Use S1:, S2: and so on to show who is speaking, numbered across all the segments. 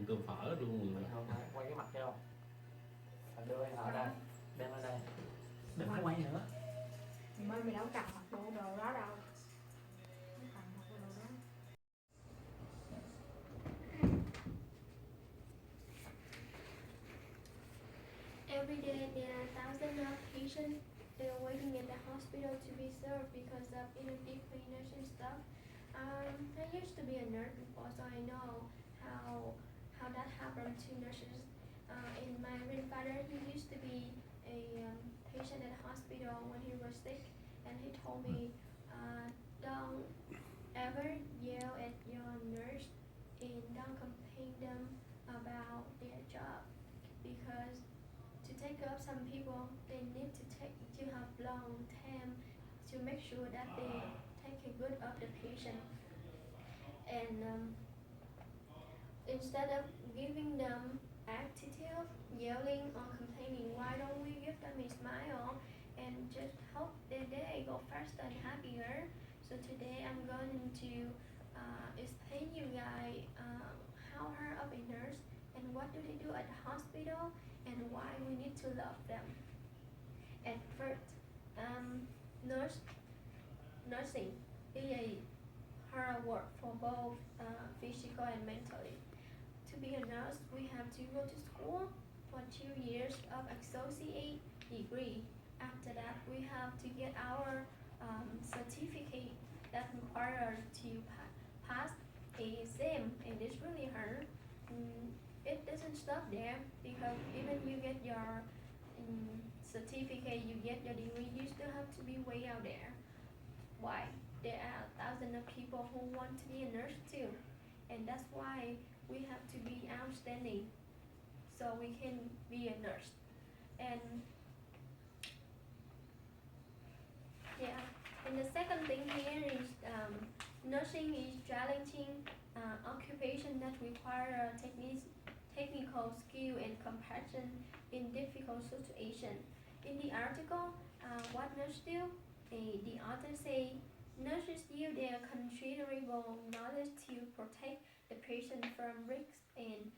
S1: cơm phở luôn rồi.
S2: Không, quay cái mặt cho không? Anh đưa ở đây, đem ở đây.
S3: Đừng có quay nữa.
S4: Mày đâu cần mặc bộ đồ đó đâu. Không cần mặc bộ đồ đó.
S5: Every day there are thousands of patients that are waiting at the hospital to be served because of inadequate nursing staff. I used to be a nurse before, so I know how that happened to nurses. And my grandfather, he used to be a patient at the hospital when he was sick, and he told me, don't ever yell at your nurse and don't complain them about their job, because to take up some people, they need to have long time to make sure that they take good of the patient. And instead of giving them attitude, yelling or complaining, why don't we give them a smile and just hope their day go faster and happier? So today I'm going to explain you guys how her of a nurse and what do they do at the hospital and why we need to love them. At first, nursing is a hard work for both physical and mentally. To be a nurse, we have to go to school for 2 years of associate degree. After that, we have to get our certificate that requires to pass a exam, and it's really hard. It doesn't stop there, because even you get your certificate, you get your degree, you still have to be way out there. Why? There are thousands of people who want to be a nurse too, and that's why we have to be outstanding so we can be a nurse. And yeah, and the second thing here is nursing is challenging occupation that require technical skill and compassion in difficult situations. In the article, what nurses do, the author say nurses use their considerable knowledge to protect the patient from risks and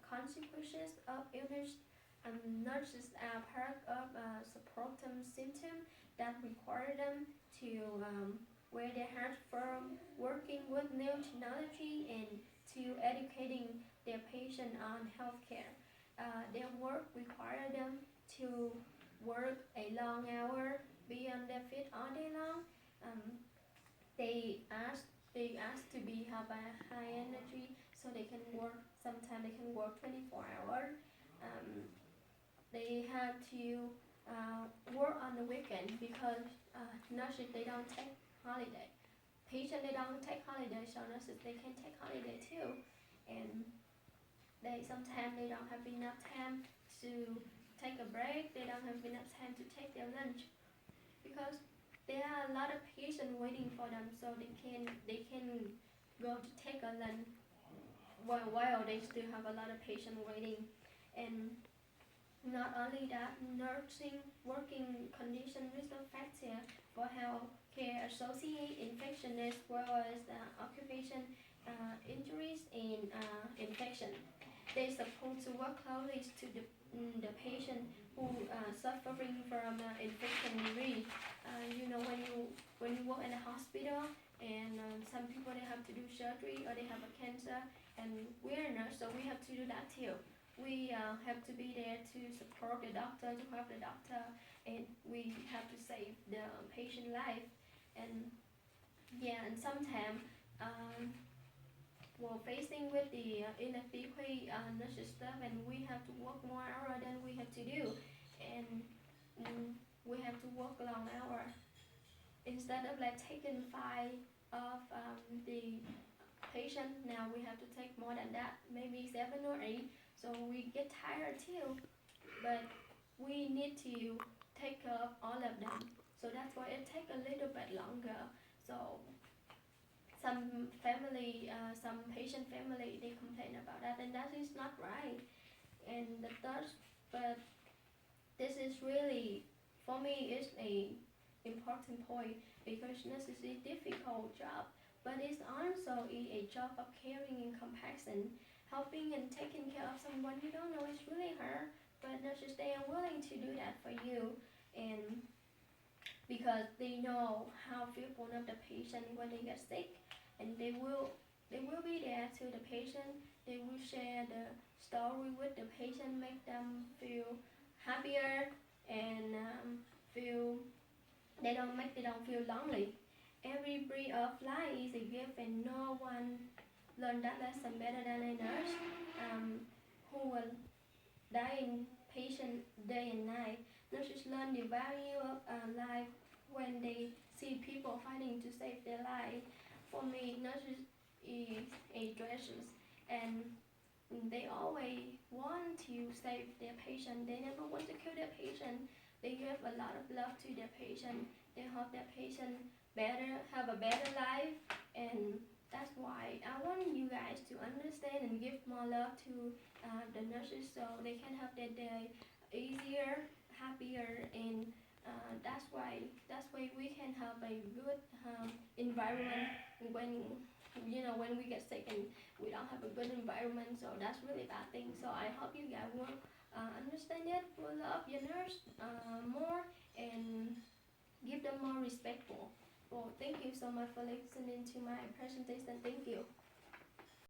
S5: consequences of illness. Nurses are part of a supportive system that require them to wear their hats from working with new technology and to educating their patient on healthcare. Their work requires them to work a long hour, be on their feet all day long. They ask to be have a high energy, so they can work. Sometimes they can work 24 hours. They have to work on the weekend, because nurses, they don't take holiday. Patients, they don't take holiday, so nurses, they can take holiday too. And they sometimes they don't have enough time to take a break. They don't have enough time to take their lunch, because there are a lot of patients waiting for them, so they can go to take a lunch while they still have a lot of patients waiting. And not only that, nursing working condition risk factor for health care associated infection, as well as occupation injuries and infection. They supposed to work closely to the patient who suffering from infection disease. When you work in a hospital, and some people, they have to do surgery or they have a cancer, and we're a nurse, so we have to do that too. We have to be there to support the doctor, to help the doctor, and we have to save the patient life. And yeah, and sometimes we're facing with the inadequate nurses staff, and we have to work more hours than we have to do, and we have to work a long hour. Instead of like taking 5 of the patient, now we have to take more than that, maybe 7 or 8. So we get tired too, but we need to take care of all of them. So that's why it takes a little bit longer. So some family, some patient family, they complain about that, and that is not right. And the third, but this is really, for me, is a important point, because this is a difficult job, but it's also a job of caring and compassion. helping and taking care of someone you don't know is really hard, but nurses, they are willing to do that for you, and because they know how fearful of the patient when they get sick, and they will be there to the patient. They will share the story with the patient, make them feel happier, and feel they don't feel lonely. Every breath of life is a gift, and no one learn that lesson better than a nurse, who will die in patient day and night. Nurses learn the value of life when they see people fighting to save their life. For me, nurses is a dressers, and they always want to save their patient. They never want to kill their patient. They give a lot of love to their patient. They help their patient have a better life, and that's why I want you guys to understand and give more love to the nurses, so they can have their day easier, happier, and that's why we can have a good environment when when we get sick and we don't have a good environment. So that's really bad thing. So I hope you guys will understand it, will love your nurse more, and give them more respectful. Well, thank you so much for listening to my presentation. Thank you.